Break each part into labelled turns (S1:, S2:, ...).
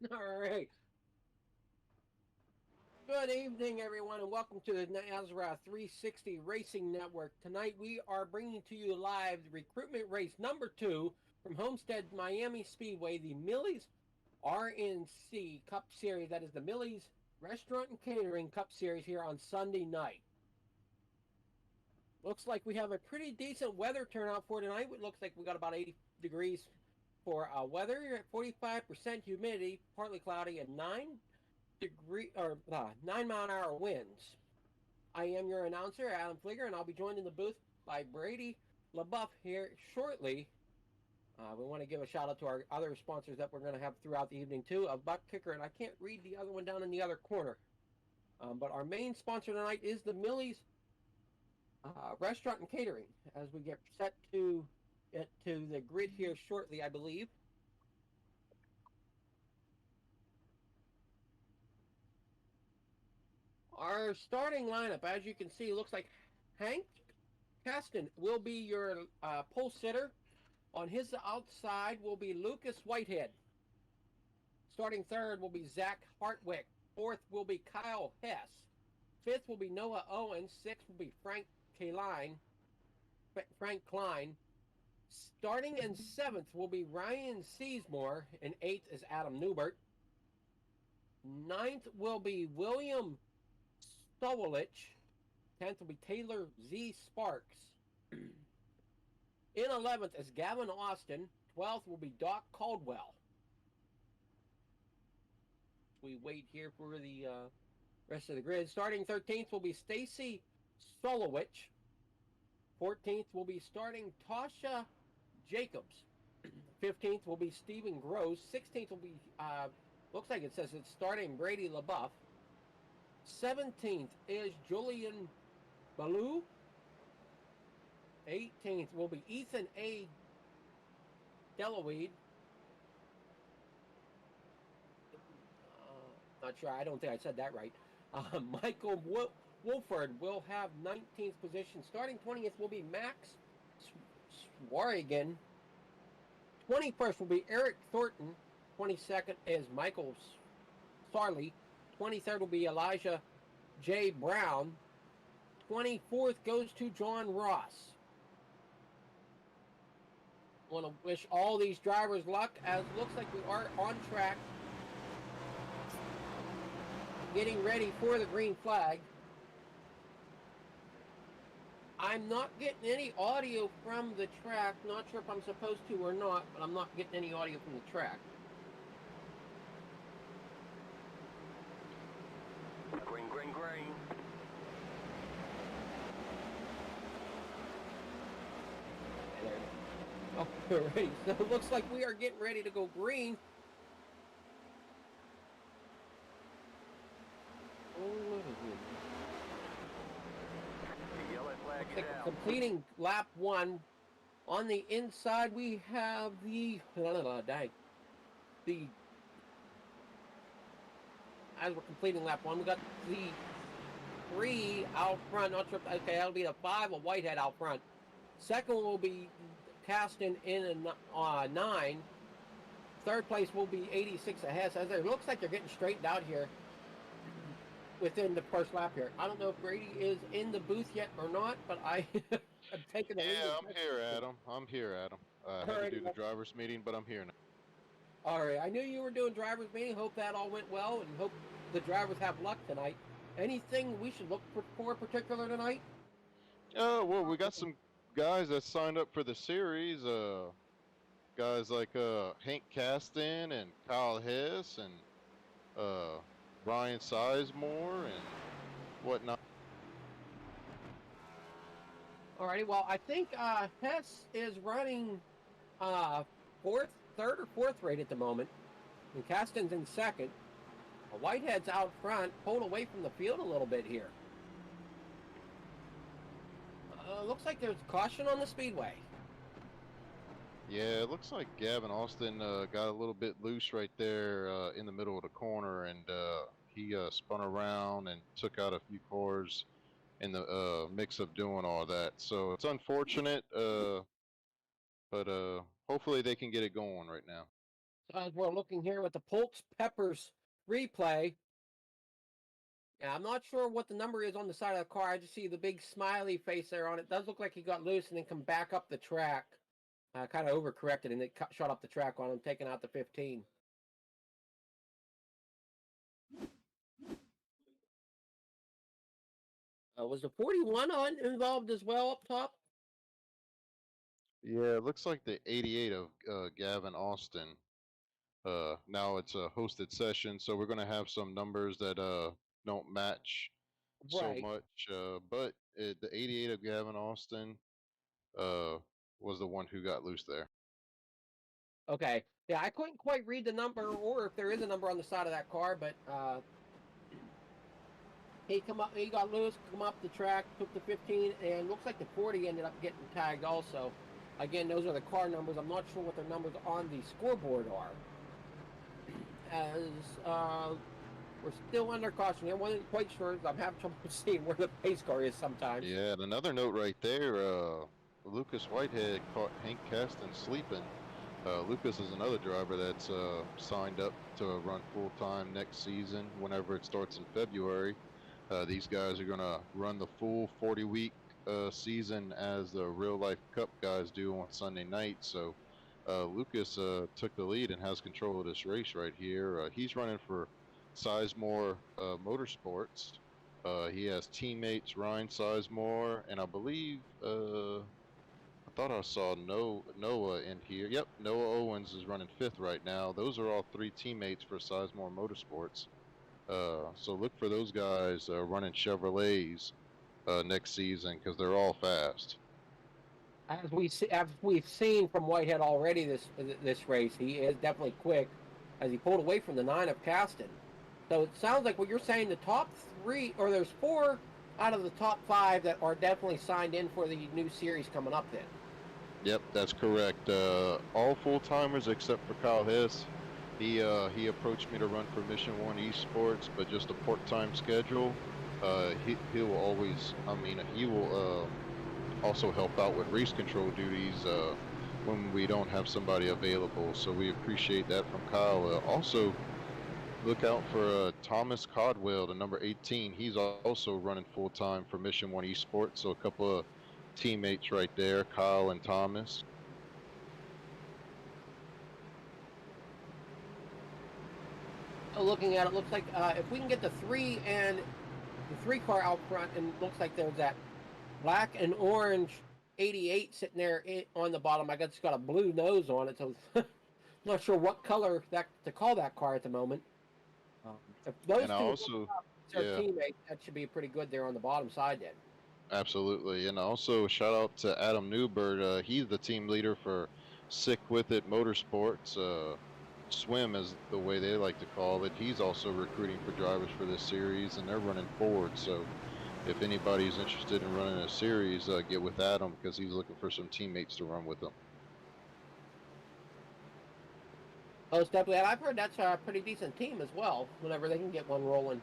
S1: All right. Good evening, everyone, and welcome to the Nazareth 360 Racing Network. Tonight, we are bringing to you live the recruitment race number 2 from Homestead Miami Speedway, the Millie's RNC Cup Series. That is the Millie's Restaurant and Catering Cup Series here on Sunday night. Looks like we have a pretty decent weather turnout for tonight. It looks like we got about 80 degrees for weather, 45% humidity, partly cloudy, and 9 mile-an-hour winds. I am your announcer, Adam Flieger, and I'll be joined in the booth by Brady LaBeouf here shortly. We want to give a shout out to our other sponsors that we're going to have throughout the evening too. A buck kicker, and I can't read the other one down in the other corner. But our main sponsor tonight is the Millie's Restaurant and Catering. As we get set to the grid here shortly, I believe. Our starting lineup, as you can see, looks like Hank Caston will be your pole sitter. On his outside will be Lucas Whitehead. Starting third will be Zach Hartwick. Fourth will be Kyle Hess. Fifth will be Noah Owens. Sixth will be Frank Klein. Starting in seventh will be Ryan Seasmore, and eighth is Adam Newbert. Ninth will be William Stowelich. 10th will be Taylor Z. Sparks. In 11th is Gavin Austin. 12th will be Doc Caldwell. We wait here for the rest of the grid. Starting 13th will be Stacy Solowich. 14th will be starting Tasha Jacobs. 15th will be Stephen Gross. 16th will be, looks like it says it's starting Brady LaBeouf. 17th is Julian Ballou. 18th will be Ethan A. Deloweed. Not sure. I don't think I said that right. Michael Wolford will have 19th position. Starting 20th will be Max Swarigan. 21st will be Eric Thornton. 22nd is Michael Sarley. 23rd will be Elijah J. Brown. 24th goes to John Ross. I want to wish all these drivers luck, as it looks like we are on track, getting ready for the green flag. I'm not getting any audio from the track. Not sure if I'm supposed to or not, but I'm not getting any audio from the track.
S2: Green, green, green.
S1: All right, so it looks like we are getting ready to go green.
S2: The yellow flag is out.
S1: Completing lap 1. On the inside, we have as we're completing lap 1, we got the 3 out front. Not sure. Okay, that'll be the 5 of Whitehead out front. Second will be Caston in a 9. Third place will be 86 ahead. So it looks like they're getting straightened out here within the first lap here. I don't know if Brady is in the booth yet or not, but I am taking the lead.
S3: Yeah, I'm here, Adam. I'm here, Adam. I had to do the driver's meeting, but I'm here now.
S1: All right. I knew you were doing driver's meeting. Hope that all went well, and hope the drivers have luck tonight. Anything we should look for particular tonight?
S3: Well, we got some guys that signed up for the series. Guys like Hank Caston and Kyle Hess and Ryan Sizemore and whatnot.
S1: Alrighty, well, I think Hess is running third or fourth rate at the moment, and Caston's in second. Whitehead's out front, pulled away from the field a little bit here. Looks like there's caution on the speedway.
S3: Yeah, it looks like Gavin Austin got a little bit loose right there in the middle of the corner, and he spun around and took out a few cars in the mix of doing all that. So it's unfortunate, but hopefully they can get it going right now.
S1: As we're looking here with the Pulse Peppers replay, yeah, I'm not sure what the number is on the side of the car. I just see the big smiley face there on it. It does look like he got loose and then come back up the track. Kind of overcorrected and it shot up the track on him, taking out the 15. Was the 41 involved as well up top?
S3: Yeah, it looks like the 88 of Gavin Austin. Now it's a hosted session, so we're gonna have some numbers that don't match so
S1: Right.
S3: much. The 88 of Gavin Austin uh was the one who got loose there.
S1: Okay. Yeah, I couldn't quite read the number or if there is a number on the side of that car, but he got loose, come up the track, took the 15, and looks like the 40 ended up getting tagged also. Again, those are the car numbers. I'm not sure what their numbers on the scoreboard are. As we're still under caution. I wasn't quite sure. I'm having trouble seeing where the pace car is sometimes.
S3: Yeah, and another note right there, Lucas Whitehead caught Hank Caston sleeping. Lucas is another driver that's signed up to run full-time next season whenever it starts in February. These guys are going to run the full 40-week season as the real-life Cup guys do on Sunday night. So Lucas took the lead and has control of this race right here. He's running for Sizemore Motorsports. He has teammates Ryan Sizemore, and I believe I thought I saw Noah in here. Yep, Noah Owens is running 5th right now. Those are all 3 teammates for Sizemore Motorsports. So look for those guys running Chevrolets next season because they're all fast.
S1: As we've seen from Whitehead already this race, he is definitely quick as he pulled away from the 9 of Caston. So it sounds like what you're saying, the top 3, or there's 4 out of the top 5 that are definitely signed in for the new series coming up then.
S3: Yep, that's correct. All full-timers except for Kyle Hess. He approached me to run for Mission 1 Esports, but just a part-time schedule. He will always, he will also help out with race control duties when we don't have somebody available. So we appreciate that from Kyle. Also, look out for Thomas Codwell, the number 18. He's also running full-time for Mission 1 Esports. So a couple of teammates right there, Kyle and Thomas.
S1: Looking at it, looks like if we can get the 3 and the 3 car out front, and it looks like there's that black and orange 88 sitting there on the bottom. I guess it's got a blue nose on it, so I'm not sure what color to call that car at the moment. If those two are teammates, that should be pretty good there on the bottom side then.
S3: Absolutely, and also shout out to Adam Newbert. He's the team leader for Sick With It Motorsports. Swim is the way they like to call it. He's also recruiting for drivers for this series, and they're running Ford. So if anybody's interested in running a series, get with Adam because he's looking for some teammates to run with him.
S1: Oh, definitely. And I've heard that's a pretty decent team as well, whenever they can get one rolling.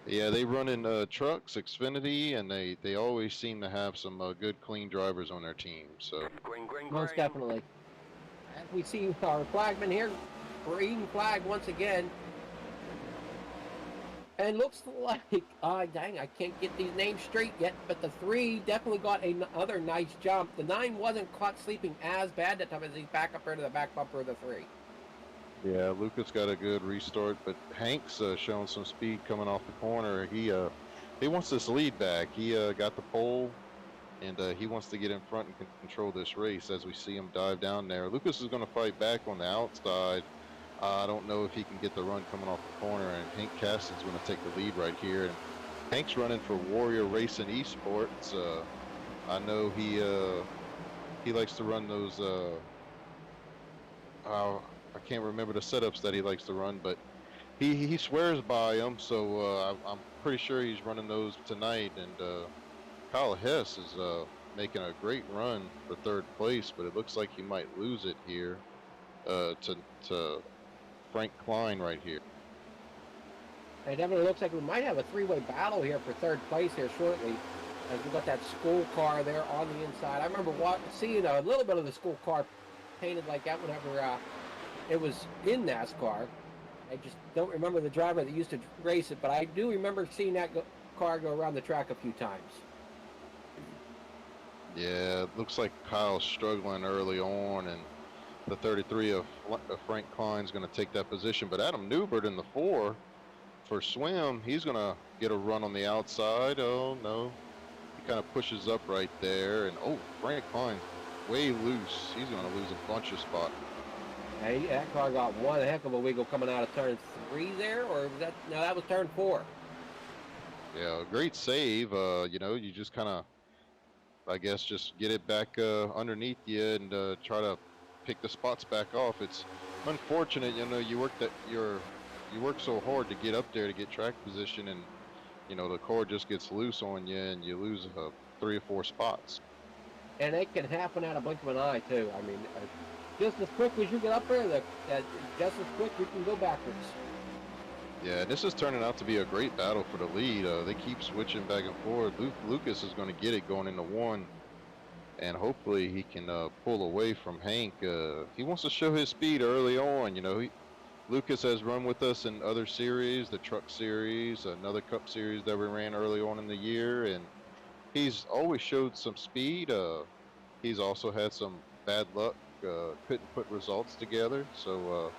S3: Yeah, they run in trucks, Xfinity, and they always seem to have some good, clean drivers on their team. So
S1: most definitely. As we see our flagman here, green flag once again. And looks like, dang, I can't get these names straight yet, but the 3 definitely got another nice jump. The 9 wasn't caught sleeping as bad that time as he's back up there to the back bumper of the 3.
S3: Yeah, Lucas got a good restart, but Hank's showing some speed coming off the corner. He wants this lead back. He got the pole, and he wants to get in front and control this race as we see him dive down there. Lucas is going to fight back on the outside. I don't know if he can get the run coming off the corner, and Hank Caston's going to take the lead right here. And Hank's running for Warrior Racing Esports. I know he likes to run those. I can't remember the setups that he likes to run, but he swears by them. So I'm pretty sure he's running those tonight. And Kyle Hess is making a great run for 3rd place, but it looks like he might lose it here to Frank Klein right here.
S1: It definitely looks like we might have a 3-way battle here for 3rd place here shortly, as we got that school car there on the inside. I remember seeing a little bit of the school car painted like that whenever it was in NASCAR. I just don't remember the driver that used to race it, but I do remember seeing that car go around the track a few times.
S3: Yeah, it looks like Kyle's struggling early on, and the 33 of Frank Klein's going to take that position. But Adam Newbert in the 4 for Swim, he's going to get a run on the outside. Oh, no. He kind of pushes up right there. And, oh, Frank Klein way loose. He's going to lose a bunch of spots.
S1: Hey, that car got one heck of a wiggle coming out of turn 3 there, or was that? No, that was turn 4.
S3: Yeah, great save. You know, you just kind of, I guess, just get it back underneath you and try to pick the spots back off. It's unfortunate, you know, you work so hard to get up there to get track position, and you know the cord just gets loose on you and you lose 3 or 4 spots.
S1: And it can happen at a blink of an eye too. I mean, just as quick as you get up there, just as quick you can go backwards.
S3: Yeah, this is turning out to be a great battle for the lead. They keep switching back and forth. Lucas is going to get it going into 1. And hopefully he can pull away from Hank. He wants to show his speed early on. You know, Lucas has run with us in other series, the truck series, another cup series that we ran early on in the year, and he's always showed some speed. He's also had some bad luck, couldn't put results together. So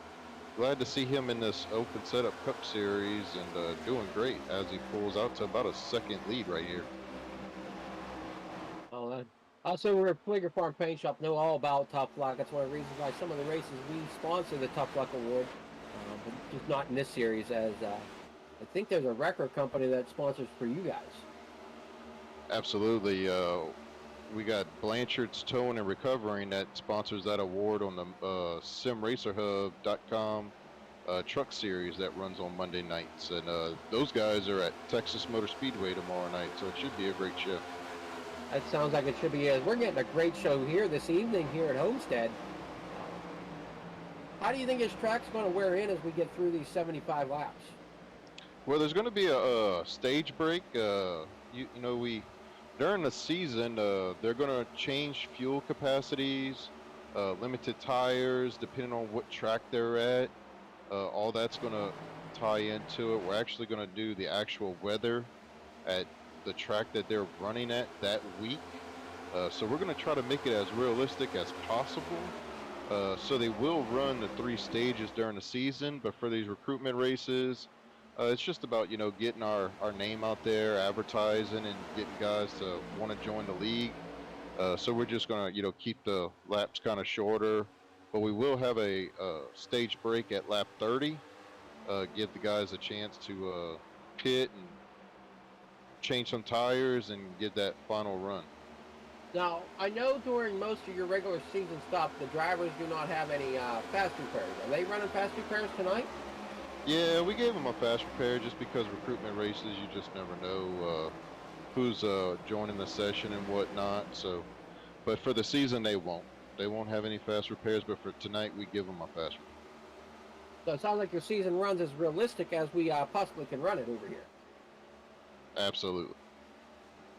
S3: glad to see him in this open setup cup series and doing great as he pulls out to about a 2nd lead right here.
S1: Also, we're at Fligger Farm Paint Shop, know all about Tough Luck. That's one of the reasons why some of the races we sponsor the Tough Luck Award, but just not in this series, as I think there's a record company that sponsors for you guys.
S3: Absolutely. We got Blanchard's Towing and Recovering that sponsors that award on the simracerhub.com truck series that runs on Monday nights. And those guys are at Texas Motor Speedway tomorrow night, so it should be a great show.
S1: That sounds like it should be. We're getting a great show here this evening here at Homestead. How do you think this track's going to wear in as we get through these 75 laps?
S3: Well, there's going to be a stage break. You know, during the season, they're going to change fuel capacities, limited tires, depending on what track they're at. All that's going to tie into it. We're actually going to do the actual weather at the track that they're running at that week. So we're going to try to make it as realistic as possible. So they will run the 3 stages during the season, but for these recruitment races, it's just about, you know, getting our name out there, advertising, and getting guys to want to join the league. So we're just going to, you know, keep the laps kind of shorter, but we will have a stage break at lap 30, give the guys a chance to pit and change some tires and get that final run.
S1: Now, I know during most of your regular season stuff, the drivers do not have any fast repairs. Are they running fast repairs tonight?
S3: Yeah, we gave them a fast repair just because recruitment races, you just never know who's joining the session and whatnot. So, but for the season, they won't. They won't have any fast repairs, but for tonight, we give them a fast repair.
S1: So it sounds like your season runs as realistic as we possibly can run it over here.
S3: Absolutely.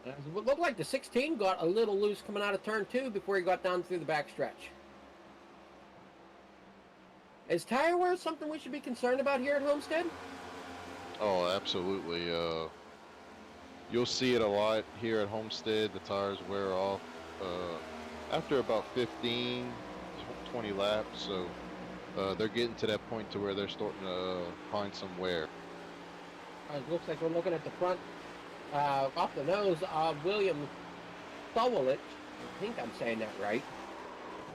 S1: It looked like the 16 got a little loose coming out of turn 2 before he got down through the back stretch. Is tire wear something we should be concerned about here at Homestead?
S3: Oh, absolutely. You'll see it a lot here at Homestead. The tires wear off after about 15, 20 laps. So they're getting to that point to where they're starting to find some wear.
S1: It looks like we're looking at the front, off the nose of William Thowlett. I think I'm saying that right.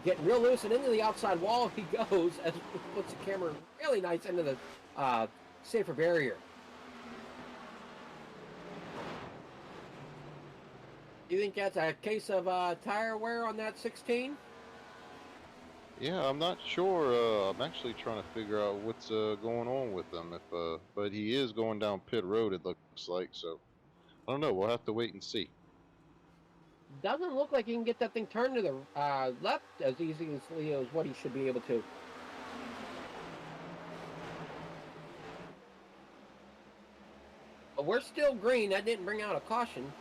S1: Getting real loose, and into the outside wall he goes as he puts the camera really nice into the safer barrier. Do you think that's a case of tire wear on that 16?
S3: Yeah, I'm not sure. I'm actually trying to figure out what's going on with them. But he is going down pit road, it looks like. So I don't know. We'll have to wait and see.
S1: Doesn't look like he can get that thing turned to the left as easily as what he should be able to. But we're still green. That didn't bring out a caution.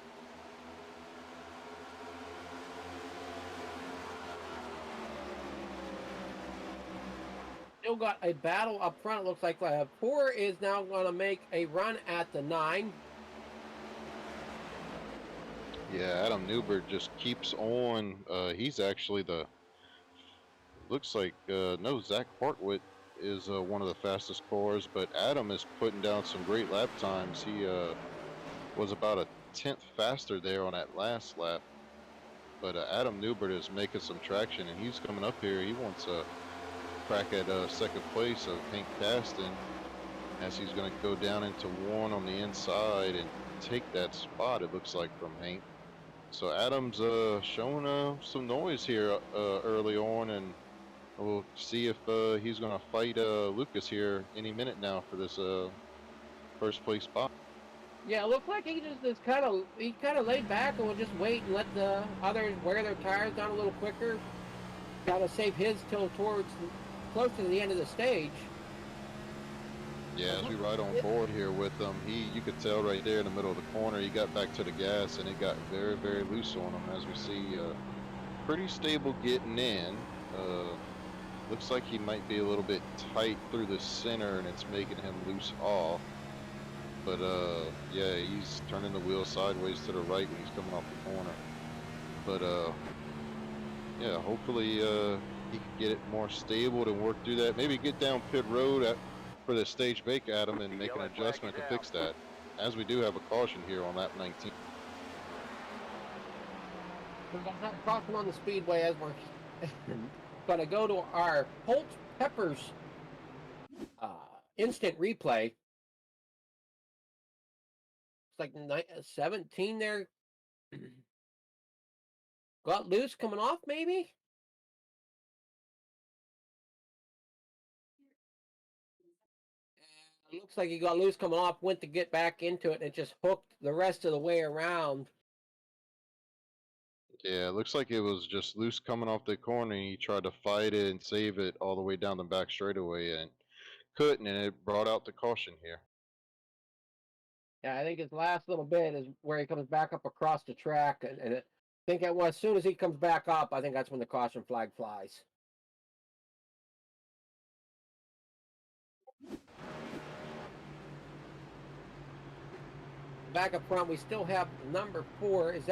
S1: still got a battle up front. It looks like 4 is now going to make a run at the 9.
S3: Yeah, Adam Newbert just keeps on. He's actually looks like, no, Zach Hartwitt is one of the fastest scorers, but Adam is putting down some great lap times. He was about a 10th faster there on that last lap. But Adam Newbert is making some traction, and he's coming up here. He wants a crack at second place of Hank Caston, as he's going to go down into one on the inside and take that spot, it looks like, from Hank. So Adam's showing some noise here early on, and we'll see if he's going to fight Lucas here any minute now for this first place spot.
S1: Yeah, it looked like he just is kind of laid back and will just wait and let the others wear their tires down a little quicker. Got to save his till towards close to the end of the stage.
S3: Yeah, as we ride on board here with him, you could tell right there in the middle of the corner, he got back to the gas and it got very, very loose on him. As we see, pretty stable getting in. Looks like he might be a little bit tight through the center and it's making him loose off. But yeah, he's turning the wheel sideways to the right when he's coming off the corner. But yeah, hopefully he can get it more stable to work through that. Maybe get down pit road for the stage break, Adam, and make an adjustment to fix that. As we do have a caution here on lap 19.
S1: We're going to have a caution on the speedway as we're going to go to our Holt Peppers instant replay. It's like 17 there. Got loose coming off, maybe? It looks like he got loose coming off, went to get back into it, and it just hooked the rest of the way around.
S3: Yeah, it looks like it was just loose coming off the corner. He tried to fight it and save it all the way down the back straightaway and couldn't, and it brought out the caution here.
S1: Yeah, I think his last little bit is where he comes back up across the track, and I think as soon as he comes back up, I think that's when the caution flag flies. Back up front, we still have number 4. Is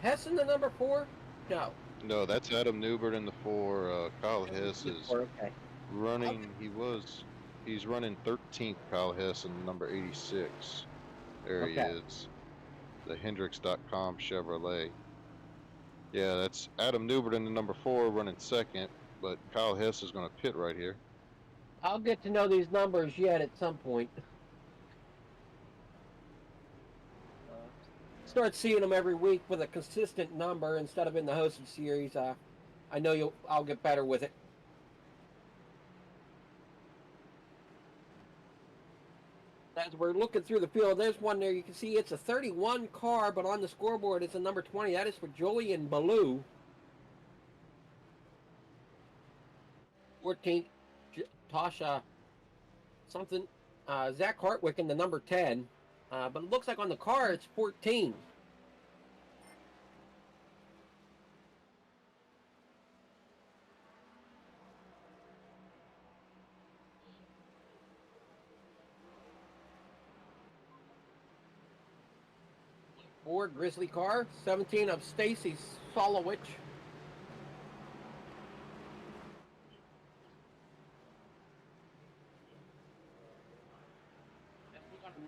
S1: Hessen the number 4? No.
S3: No, that's Adam Newbert in the 4. Kyle Hess is
S1: okay.
S3: running. He's running 13th. Kyle Hess in number 86. There he is. The Hendricks.com Chevrolet. Yeah, that's Adam Newbert in the number 4 running second, but Kyle Hess is going to pit right here.
S1: I'll get to know these numbers yet at some point. Start seeing them every week with a consistent number instead of in the hosted series. I know I'll get better with it. As we're looking through the field, there's one there. You can see it's a 31 car, but on the scoreboard it's a number 20. That is for Julian Ballou. 14th, Tasha something. Zach Hartwick in the number 10. But it looks like on the car it's 14. Ford Grizzly car, 17 of Stacy Solowich.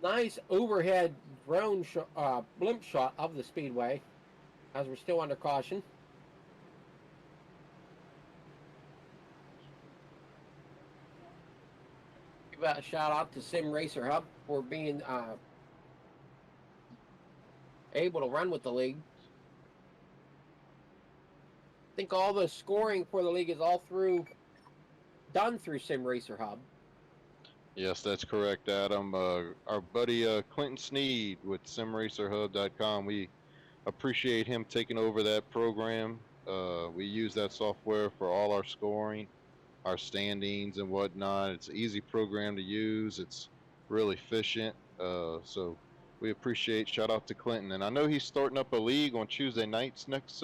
S1: Nice overhead drone blimp shot of the speedway as we're still under caution. Give a shout out to Sim Racer Hub for being able to run with the league. I think all the scoring for the league is done through Sim Racer Hub.
S3: Yes, that's correct, Adam. Our buddy Clinton Sneed with simracerhub.com, we appreciate him taking over that program. We use that software for all our scoring, our standings and whatnot. It's an easy program to use. It's really efficient. So we appreciate, shout out to Clinton. And I know he's starting up a league on Tuesday nights next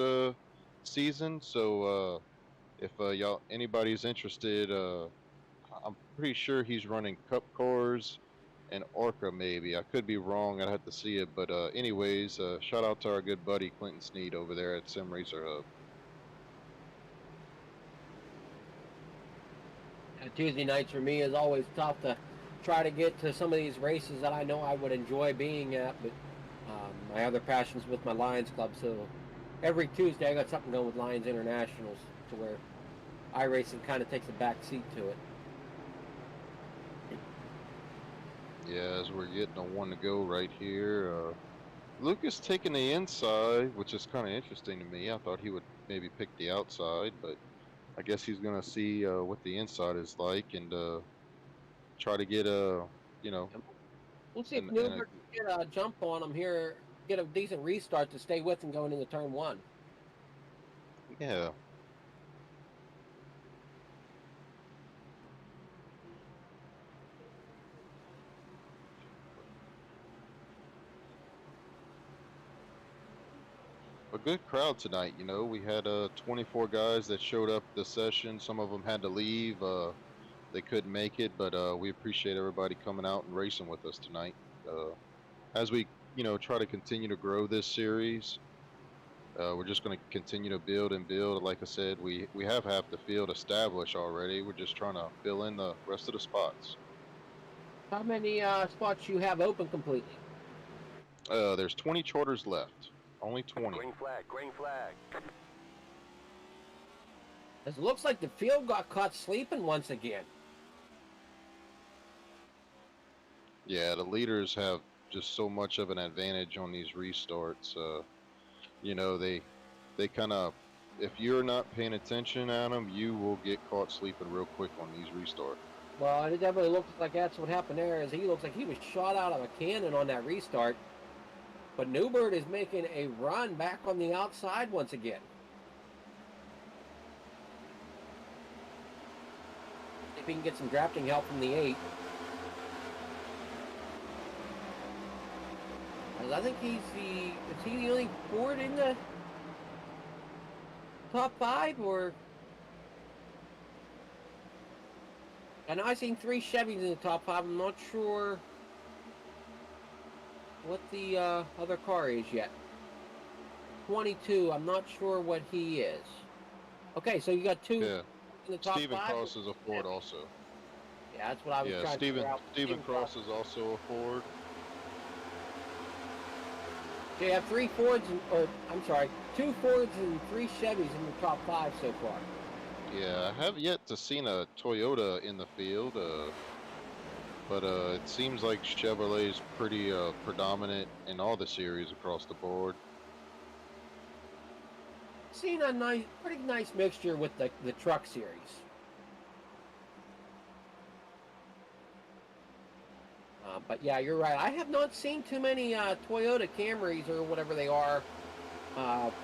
S3: season. So if anybody's interested, I'm pretty sure he's running Cup cars and Orca maybe. I could be wrong. I'd have to see it. But anyways, shout out to our good buddy Clinton Sneed over there at Sim Racer Hub.
S1: Tuesday nights for me is always tough to try to get to some of these races that I know I would enjoy being at, but my other passions with my Lions Club, so every Tuesday I got something going with Lions Internationals to where iRacing kind of takes a back seat to it.
S3: Yeah, as we're getting a one to go right here. Lucas taking the inside, which is kind of interesting to me. I thought he would maybe pick the outside, but I guess he's gonna see what the inside is like and try to get a, you know,
S1: We'll see if Newbert can get a jump on him here, get a decent restart to stay with him going into turn one.
S3: yeah. A good crowd tonight, you know. We had 24 guys that showed up at the session. Some of them had to leave. They couldn't make it, but we appreciate everybody coming out and racing with us tonight. As we, you know, try to continue to grow this series, we're just going to continue to build and build. Like I said, we have half the field established already. We're just trying to fill in the rest of the spots.
S1: How many spots you have open completely?
S3: There's 20 charters left. Only 20.
S2: Green flag, green flag.
S1: It looks like the field got caught sleeping once again.
S3: Yeah, the leaders have just so much of an advantage on these restarts. You know, they kind of, if you're not paying attention on them, you will get caught sleeping real quick on these restarts.
S1: Well, it definitely looks like that's what happened there. Is he looks like he was shot out of a cannon on that restart. But Newbert is making a run back on the outside once again. If he can get some drafting help from the 8. I think is he the only Ford in the top 5, or? I know I've seen 3 Chevys in the top 5. I'm not sure what the other car is yet. 22, I'm not sure what he is. Okay, so you got 2 in the top
S3: Stephen
S1: 5.
S3: Cross is a Ford also.
S1: Yeah, that's what I was trying to figure out.
S3: Stephen Cross is also a Ford.
S1: So you have 3 Fords, or I'm sorry, 2 Fords and 3 Chevys in the top 5 so far.
S3: Yeah, I have yet to seen a Toyota in the field. But it seems like Chevrolet is pretty predominant in all the series across the board.
S1: Seen a pretty nice mixture with the truck series. But yeah, you're right. I have not seen too many Toyota Camrys or whatever they are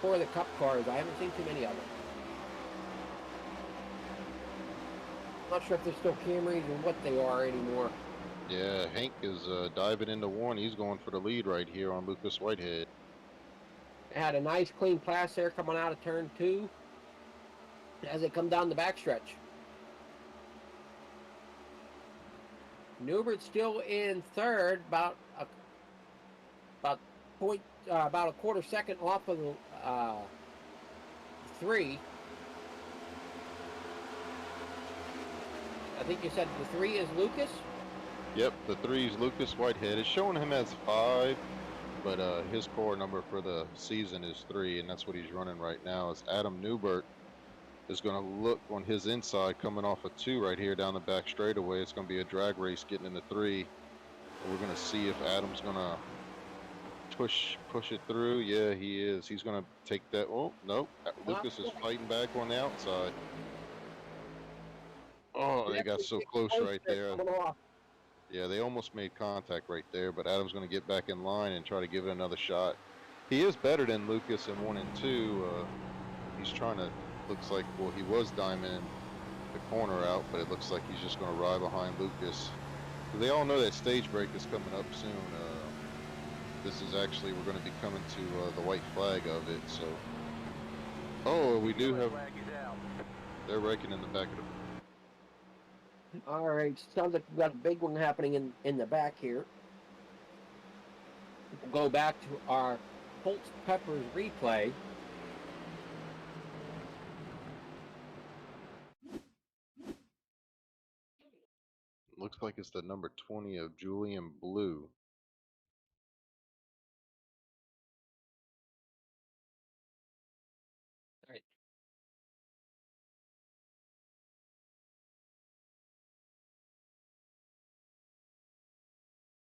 S1: for the Cup cars. I haven't seen too many of them. Not sure if they're still Camrys or what they are anymore.
S3: Yeah, Hank is diving into one. He's going for the lead right here on Lucas Whitehead.
S1: Had a nice clean pass there coming out of turn 2 as they come down the backstretch. Newbert still in third, about a quarter second off of the 3. I think you said the 3 is Lucas?
S3: Yep, the 3 is Lucas Whitehead. It's showing him as 5, but his core number for the season is 3, and that's what he's running right now. Is Adam Newbert is going to look on his inside coming off a 2 right here down the back straightaway. It's going to be a drag race getting into 3. And we're going to see if Adam's going to push it through. Yeah, he is. He's going to take that. Oh, nope. Lucas is fighting back on the outside. Oh, they got so close right there. Yeah, they almost made contact right there, but Adam's going to get back in line and try to give it another shot. He is better than Lucas in 1 and 2. He's trying to, looks like, well, he was diming the corner out, but it looks like he's just going to ride behind Lucas. They all know that stage break is coming up soon. This is actually, we're going to be coming to the white flag of it, so. Oh, we do have, they're raking in the back of the.
S1: All right, sounds like we've got a big one happening in the back here. We'll go back to our Colts Peppers replay.
S3: Looks like it's the number 20 of Julian Blue.
S1: All right.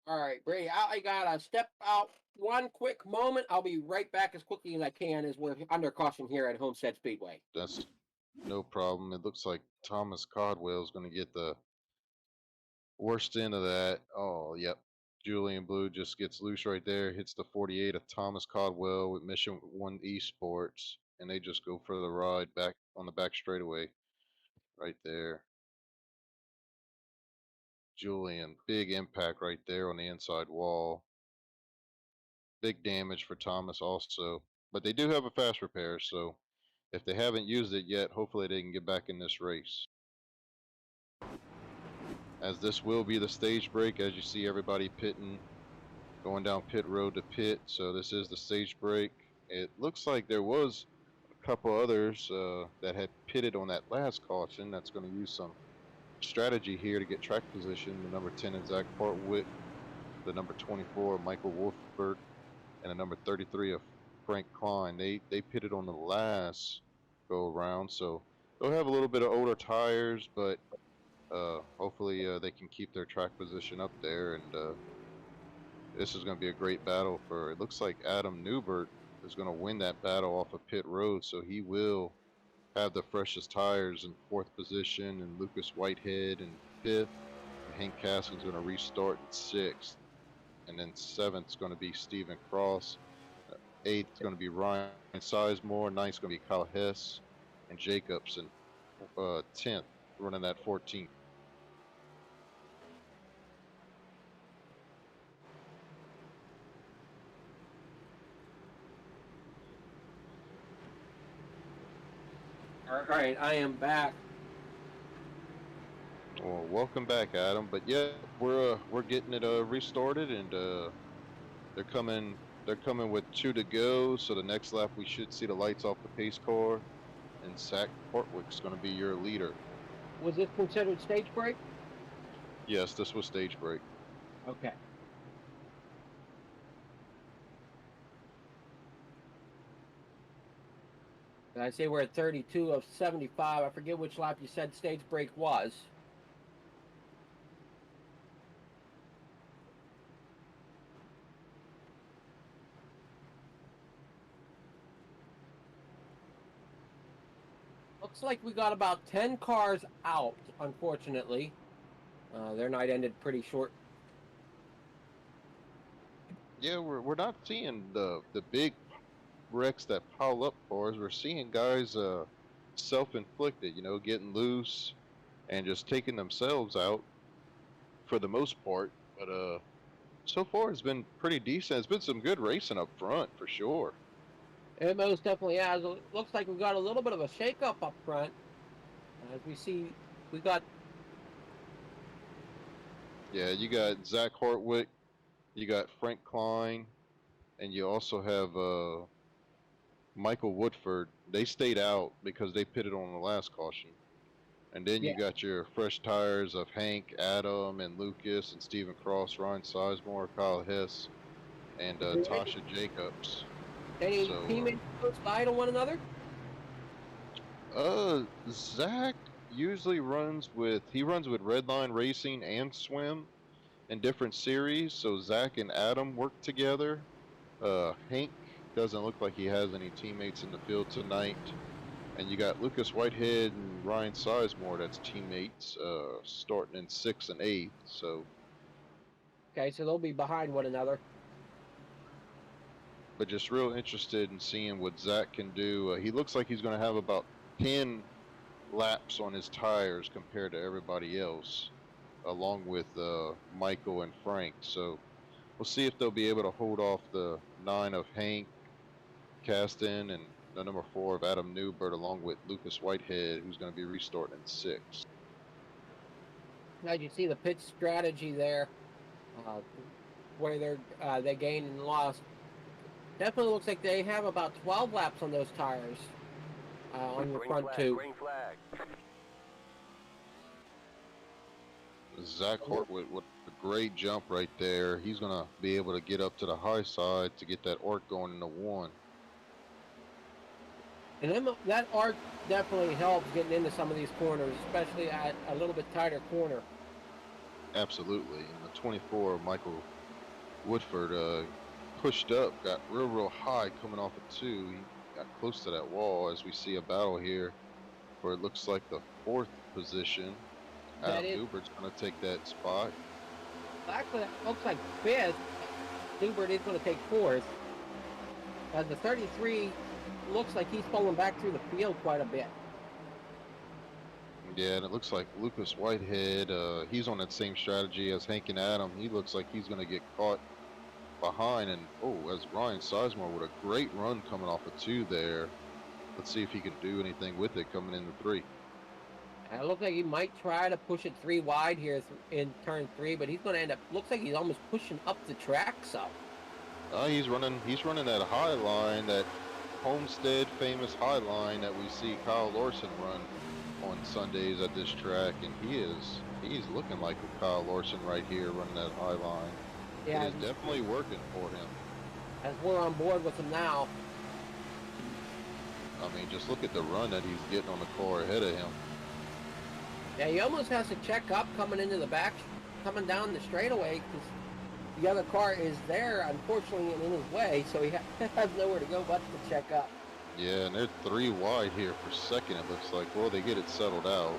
S1: All right, Brady, I gotta step out one quick moment. I'll be right back as quickly as I can as we're under caution here at Homestead Speedway.
S3: That's no problem. It looks like Thomas Codwell is going to get the worst end of that. Oh, yep. Julian Blue just gets loose right there, hits the 48 of Thomas Codwell with Mission 1 Esports, and they just go for the ride back on the back straightaway right there. Julian, big impact right there on the inside wall. Big damage for Thomas also. But they do have a fast repair, so if they haven't used it yet, hopefully they can get back in this race. As this will be the stage break, as you see everybody pitting, going down pit road to pit. So this is the stage break. It looks like there was a couple others that had pitted on that last caution. That's going to use some strategy here to get track position. The number 10 is Zach Hartwick, the number 24 Michael Wolford, and the number 33 of Frank Klein. They pitted on the last go around, so they'll have a little bit of older tires, but hopefully they can keep their track position up there, and this is going to be a great battle for. It looks like Adam Newbert is going to win that battle off of pit road, so he will have the freshest tires in fourth position, and Lucas Whitehead in fifth, and Hank Caskin's going to restart in sixth, and then seventh is going to be Stephen Cross. Eighth is going to be Ryan Sizemore. Ninth is going to be Kyle Hess, and Jacobson 10th, running that 14th.
S1: All right, I am back.
S3: Well, welcome back, Adam. But yeah, we're getting it restarted, and they're coming with 2 to go. So the next lap we should see the lights off the pace car, and Zach Hartwick's going to be your leader.
S1: Was this considered stage break?
S3: Yes, this was stage break.
S1: Okay. And I say we're at 32 of 75. I forget which lap you said stage break was. Looks like we got about 10 cars out, unfortunately. Their night ended pretty short.
S3: Yeah, we're not seeing the big wrecks that pile up for us. We're seeing guys self-inflicted, getting loose and just taking themselves out for the most part. But so far it's been pretty decent. It's been some good racing up front for sure.
S1: It most definitely has. It looks like we've got a little bit of a shakeup up front. As we see, we got.
S3: Yeah, you got Zach Hartwick, you got Frank Klein, and you also have Michael Woodford. They stayed out because they pitted on the last caution. And then
S1: Yeah.
S3: you got your fresh tires of Hank, Adam, and Lucas, and Stephen Cross, Ryan Sizemore, Kyle Hess, and Tasha Jacobs.
S1: Any teammates close by to one another?
S3: Zach usually runs with Redline Racing and Swim in different series. So Zach and Adam work together. Hank doesn't look like he has any teammates in the field tonight. And you got Lucas Whitehead and Ryan Sizemore, that's teammates, starting in 6th and 8th. So,
S1: Okay, so they'll be behind one another.
S3: but just real interested in seeing what Zach can do. He looks like he's going to have about 10 laps on his tires compared to everybody else, along with Michael and Frank. So we'll see if they'll be able to hold off the 9 of Hank Caston and the number 4 of Adam Newbert, along with Lucas Whitehead, who's going to be restarting in 6th.
S1: As you see the pit strategy there, uh, where they gained and lost. Definitely looks like they have about 12 laps on those tires on your
S2: Green
S1: front
S2: flag,
S1: two.
S2: green flag.
S3: Zach Hortwood with a great jump right there. He's gonna be able to get up to the high side to get that arc going into one.
S1: And then that arc definitely helps getting into some of these corners, especially at a little bit tighter corner.
S3: Absolutely. And the 24, Michael Woodford, pushed up, got real high coming off of two. He got close to that wall as we see a battle here where it looks like the fourth position.
S1: That
S3: Adam
S1: is,
S3: Dubert's going to take that spot.
S1: actually, that looks like fifth. Dubert is going to take fourth. As the 33 looks like he's falling back through the field quite a bit.
S3: Yeah, and it looks like Lucas Whitehead, he's on that same strategy as Hank and Adam. He looks like he's going to get caught behind. And, as Ryan Sizemore with a great run coming off of two there. Let's see if he can do anything with it coming into three.
S1: And it looks like he might try to push it three wide here in turn three, but he's going to end up, looks like he's almost pushing up the track some.
S3: He's running that high line, that Homestead famous high line that we see Kyle Larson run on Sundays at this track, and he's looking like a Kyle Larson right here running that high line.
S1: Yeah,
S3: it is definitely working for him.
S1: As we're on board with him now.
S3: I mean, just look at the run that he's getting on the car ahead of him.
S1: Yeah, he almost has to check up coming into the back, coming down the straightaway, because the other car is there, unfortunately, in his way, so he has nowhere to go but to check up.
S3: Yeah, and they're three wide here for second, it looks like. Well, they get it settled out.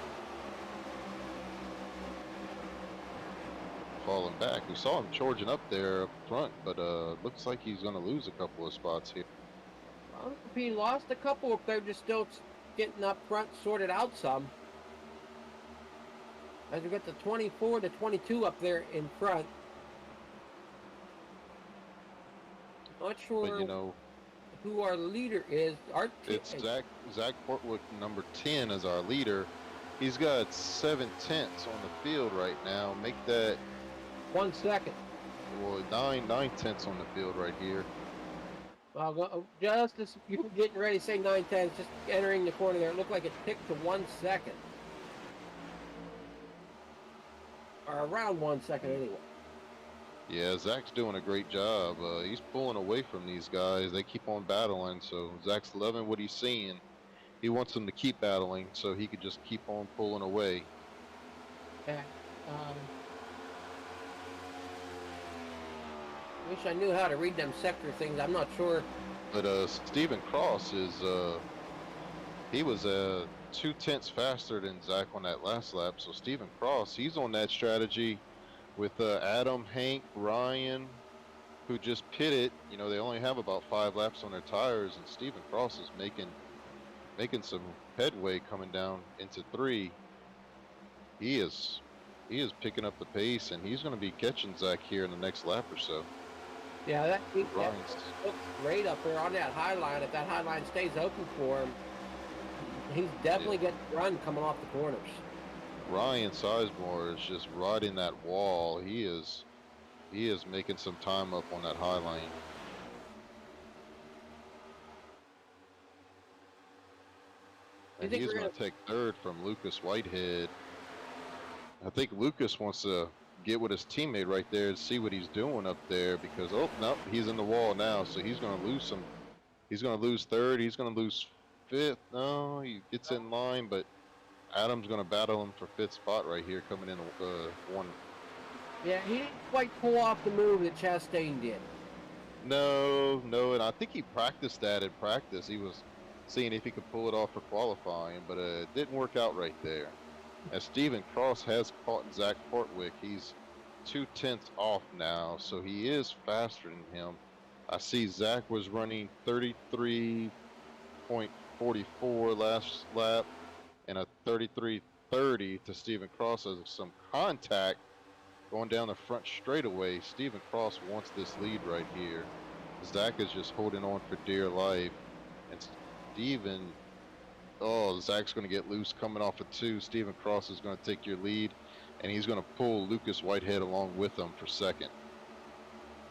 S3: Falling back. We saw him charging up there up front, but looks like he's going to lose a couple of spots here.
S1: Well, if he lost a couple, if they're just still getting up front sorted out some. As we get the 24 to 22 up there in front. Not sure
S3: But,
S1: who our leader is.
S3: It's Zach Portwood, number 10, as our leader. He's got 7 tenths on the field right now. Make that
S1: 1 second.
S3: Well, 9 tenths on the field right here.
S1: Just as you were getting ready to say 9 tenths, just entering the corner there, it looked like it ticked to 1 second. Or around 1 second anyway.
S3: Yeah, Zach's doing a great job. He's pulling away from these guys. They keep on battling, so Zach's loving what he's seeing. He wants them to keep battling so he could just keep on pulling away.
S1: Yeah. Wish I knew how to read them sector things. I'm not sure.
S3: But Stephen Cross is, he was 2 tenths faster than Zach on that last lap. So Stephen Cross, he's on that strategy with Adam, Hank, Ryan, who just pitted. They only have about 5 laps on their tires, and Stephen Cross is making some headway coming down into 3. He is picking up the pace, and he's going to be catching Zach here in the next lap or so.
S1: Yeah, that looks great up there on that high line. If that high line stays open for him, he's definitely getting run coming off the corners.
S3: Ryan Sizemore is just riding that wall. He is making some time up on that high line. And he's going to take third from Lucas Whitehead. I think Lucas wants to get with his teammate right there and see what he's doing up there, because nope, he's in the wall now, so he's going to lose some. He's going to lose third. He's going to lose fifth. No, he gets in line, but Adam's going to battle him for 5th spot right here coming in 1.
S1: Yeah, he didn't quite pull off the move that Chastain did.
S3: No, and I think he practiced that in practice. He was seeing if he could pull it off for qualifying, but it didn't work out right there. As Stephen Cross has caught Zach Portwick, he's 2 tenths off now, so he is faster than him. I see Zach was running 33.44 last lap, and a 33.30 to Stephen Cross as some contact going down the front straightaway. Stephen Cross wants this lead right here. Zach is just holding on for dear life, and Zach's going to get loose coming off of 2. Stephen Cross is going to take your lead, and he's going to pull Lucas Whitehead along with him for second.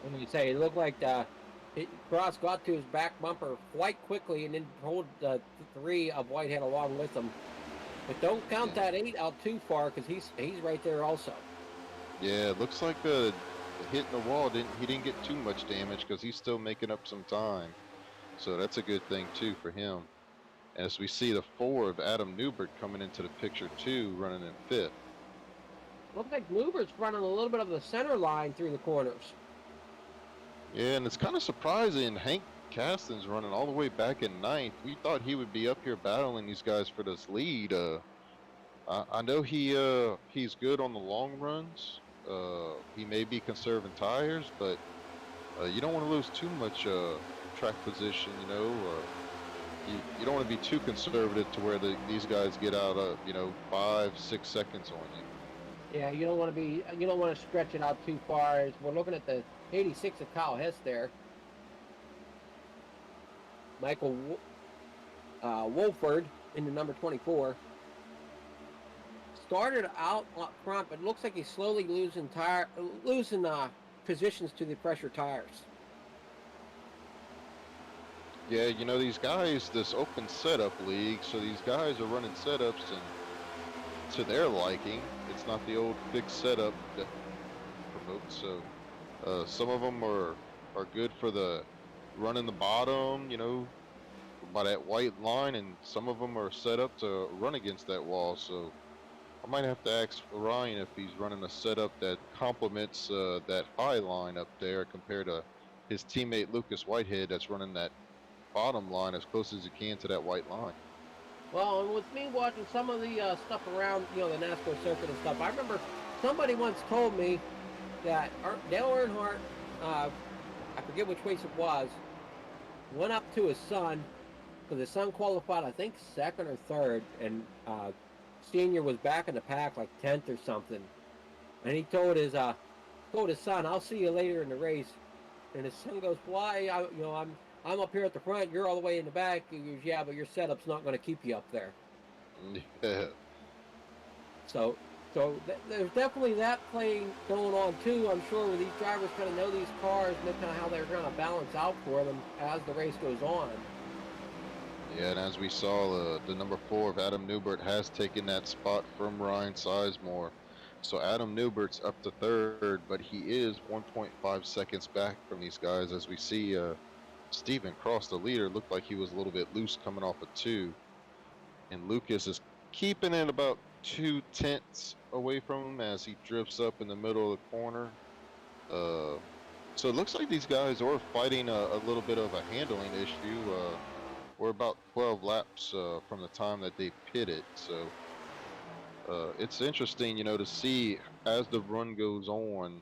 S1: When you say it looked like Cross got to his back bumper quite quickly and then pulled the 3 of Whitehead along with him. But don't count that 8 out too far because he's right there also.
S3: Yeah, it looks like hitting the wall he didn't get too much damage because he's still making up some time. So that's a good thing too for him. As we see the 4 of Adam Newbert coming into the picture too, running in 5th.
S1: Looks like Newbert's running a little bit of the center line through the corners.
S3: Yeah, and it's kind of surprising. Hank Caston's running all the way back in 9th. We thought he would be up here battling these guys for this lead. I know he's good on the long runs. He may be conserving tires, but you don't want to lose too much track position. You don't want to be too conservative to where these guys get out of 5-6 seconds on you.
S1: Yeah, you don't want to stretch it out too far. As we're looking at the 86 of Kyle Hess there. Michael Wolford in the number 24. Started out up front, but it looks like he's slowly losing positions to the pressure tires.
S3: Yeah, these guys, this open setup league, so these guys are running setups and to their liking. It's not the old fixed setup that promotes. So some of them are good for the running the bottom, by that white line, and some of them are set up to run against that wall. So I might have to ask Ryan if he's running a setup that complements that high line up there compared to his teammate Lucas Whitehead that's running that bottom line as close as he can to that white line.
S1: Well, and with me watching some of the stuff around, the NASCAR circuit and stuff, I remember somebody once told me that Dale Earnhardt, I forget which race it was, went up to his son, because his son qualified, I think, 2nd or 3rd, and Senior was back in the pack, like 10th or something. And he told his son, "I'll see you later in the race." And his son goes, "Why? I'm up here at the front. You're all the way in the back." He goes, "Yeah, but your setup's not going to keep you up there."
S3: Yeah.
S1: So there's definitely that playing going on too. I'm sure where these drivers kind of know these cars, know kind of how they're going to balance out for them as the race goes on.
S3: Yeah, and as we saw, the number 4 of Adam Newbert has taken that spot from Ryan Sizemore. So Adam Newbert's up to 3rd, but he is 1.5 seconds back from these guys. As we see Stephen Cross, the leader, looked like he was a little bit loose coming off of 2. And Lucas is keeping it about 2/10 away from him as he drifts up in the middle of the corner. So it looks like these guys are fighting a little bit of a handling issue. We're about 12 laps from the time that they pitted, so it's interesting, to see as the run goes on,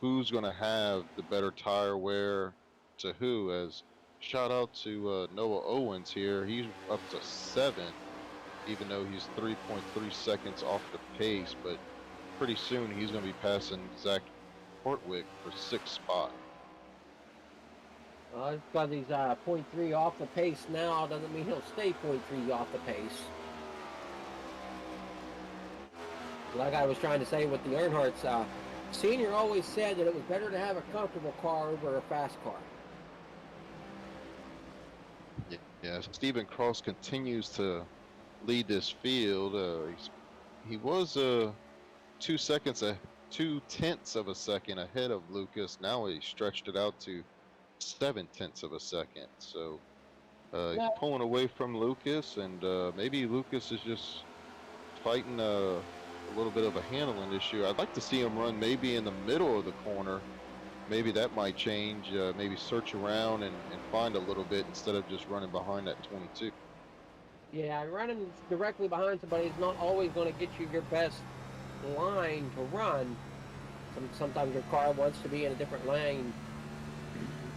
S3: who's going to have the better tire wear to who. As shout out to Noah Owens here, he's up to 7th, even though he's 3.3 seconds off the pace, but pretty soon he's going to be passing Zach Portwick for 6th spot.
S1: He's got these 0.3 off the pace now. Doesn't mean he'll stay 0.3 off the pace. Like I was trying to say with the Earnhardts, Senior always said that it was better to have a comfortable car over a fast car.
S3: Yeah, Stephen Cross continues to lead this field. He was 2/10 of a second ahead of Lucas. Now he stretched it out to 0.7 of a second. So he's pulling away from Lucas, and maybe Lucas is just fighting a little bit of a handling issue. I'd like to see him run maybe in the middle of the corner. Maybe that might change. Maybe search around and find a little bit instead of just running behind that 22.
S1: Yeah, running directly behind somebody is not always going to get you your best line to run. Sometimes your car wants to be in a different lane.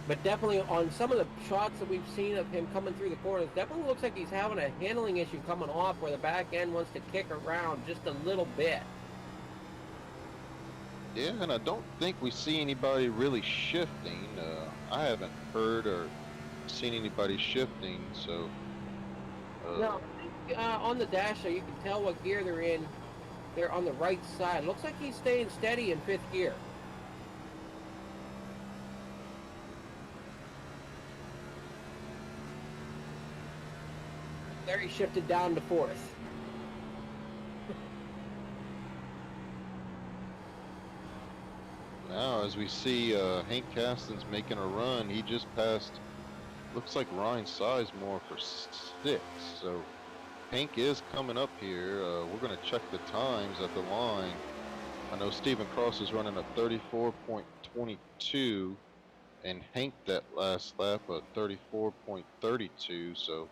S1: But definitely on some of the shots that we've seen of him coming through the corners, definitely looks like he's having a handling issue coming off where the back end wants to kick around just a little bit.
S3: Yeah, and I don't think we see anybody really shifting. I haven't heard or seen anybody shifting, so...
S1: No, I think on the dash there you can tell what gear they're in They're on the right side. Looks like he's staying steady in fifth gear. There he shifted down to fourth.
S3: Now, as we see Hank Caston's making a run, he just passed, looks like Ryan Sizemore for 6th. So Hank is coming up here. We're going to check the times at the line. I know Stephen Cross is running a 34.22, and Hank that last lap a 34.32. So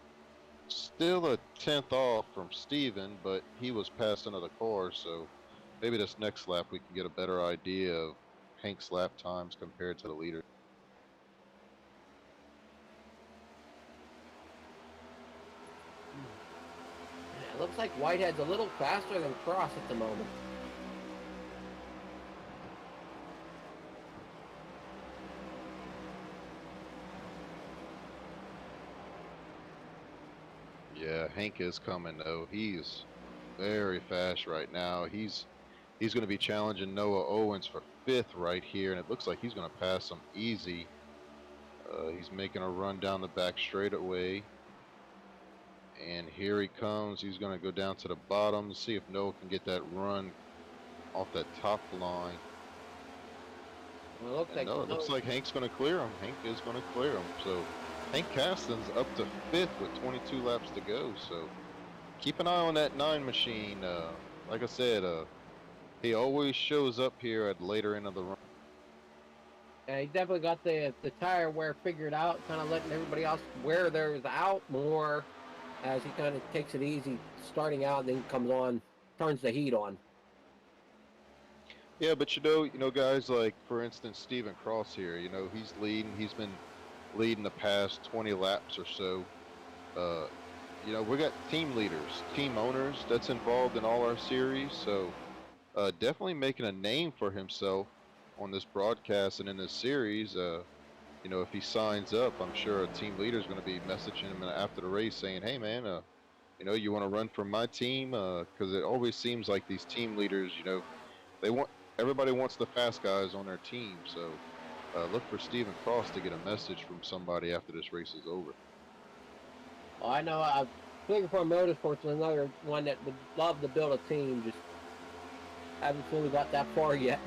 S3: still a 10th off from Stephen, but he was past another car. So maybe this next lap we can get a better idea of Hank's lap times compared to the leader.
S1: Yeah, it looks like Whitehead's a little faster than Cross at the moment.
S3: Yeah, Hank is coming though. He's very fast right now. He's going to be challenging Noah Owens for 5th right here, and it looks like he's going to pass him easy. He's making a run down the back straightaway, and here he comes. He's going to go down to the bottom, see if Noah can get that run off that top line.
S1: Well,
S3: It looks like Hank's going to clear him. Hank is going to clear him. So Hank Caston's up to 5th with 22 laps to go. So keep an eye on that 9 machine. Like I said, he always shows up here at the later end of the run.
S1: Yeah, he definitely got the tire wear figured out, kind of letting everybody else wear theirs out more as he kind of takes it easy starting out and then comes on, turns the heat on.
S3: Yeah, but guys like, for instance, Stephen Cross here, he's leading. He's been leading the past 20 laps or so. We got team leaders, team owners that's involved in all our series. So definitely making a name for himself on this broadcast and in this series. If he signs up, I'm sure a team leader is going to be messaging him after the race saying, hey, man, you want to run for my team? Because it always seems like these team leaders, everybody wants the fast guys on their team. So look for Stephen Cross to get a message from somebody after this race is over.
S1: Well, I know Figure for Motorsports is another one that would love to build a team, just haven't fully got that far yet.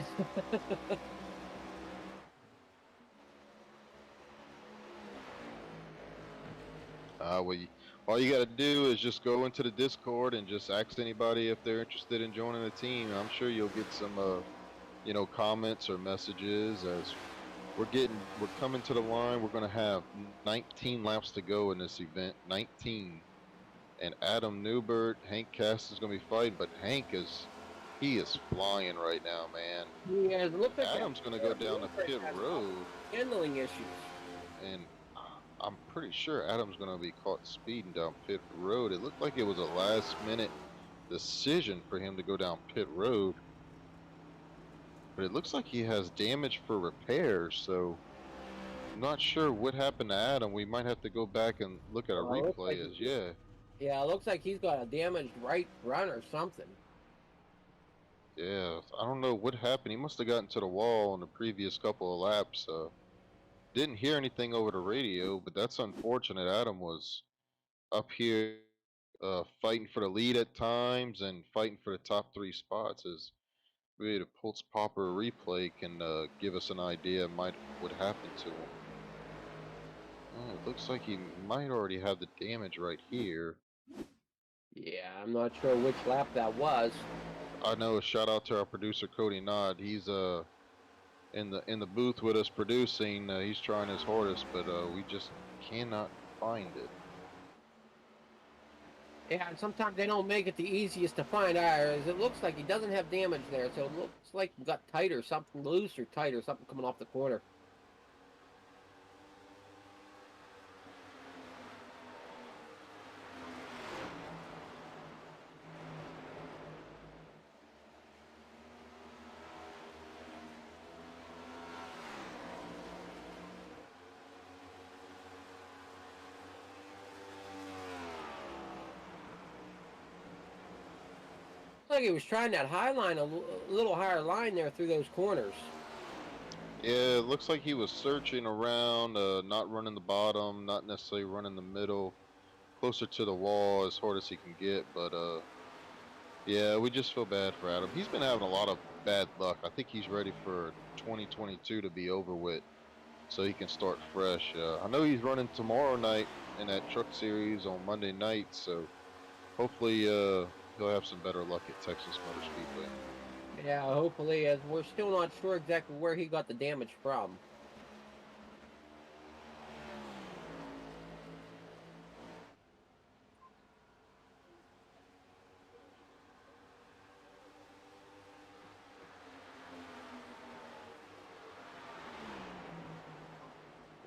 S3: All you got to do is just go into the Discord and just ask anybody if they're interested in joining the team. I'm sure you'll get some, comments or messages as we're coming to the line. We're going to have 19 laps to go in this event, 19. And Adam Newbert, Hank Cass is going to be fighting, but Hank is flying right now, man.
S1: Yeah, it looks like
S3: Adam's going to go down the pit road.
S1: Handling issues.
S3: And I'm pretty sure Adam's going to be caught speeding down pit road. It looked like it was a last minute decision for him to go down pit road. But it looks like he has damage for repairs, so I'm not sure what happened to Adam. We might have to go back and look at a replay.
S1: Yeah, it looks like he's got a damaged right front or something.
S3: Yeah, I don't know what happened. He must have gotten to the wall in the previous couple of laps. Didn't hear anything over the radio, but that's unfortunate. Adam was up here fighting for the lead at times and fighting for the top 3 spots. As maybe the Pulse Popper replay can give us an idea what happened to him. It looks like he might already have the damage right here.
S1: Yeah, I'm not sure which lap that was.
S3: I know. A shout out to our producer Cody Nod. He's in the booth with us producing. He's trying his hardest, but we just cannot find it.
S1: Yeah, and sometimes they don't make it the easiest to find either. It looks like he doesn't have damage there, so it looks like he got tight or something, loose or tight or something coming off the corner. like he was trying that high line, a little higher line there through those corners.
S3: Yeah, it looks like he was searching around, not running the bottom, not necessarily running the middle, closer to the wall as hard as he can get. But yeah, we just feel bad for Adam. He's been having a lot of bad luck. I think he's ready for 2022 to be over with, so he can start fresh. I know he's running tomorrow night in that truck series on Monday night, so hopefully he'll have some better luck at Texas Motor Speedway.
S1: Yeah, hopefully, as we're still not sure exactly where he got the damage from.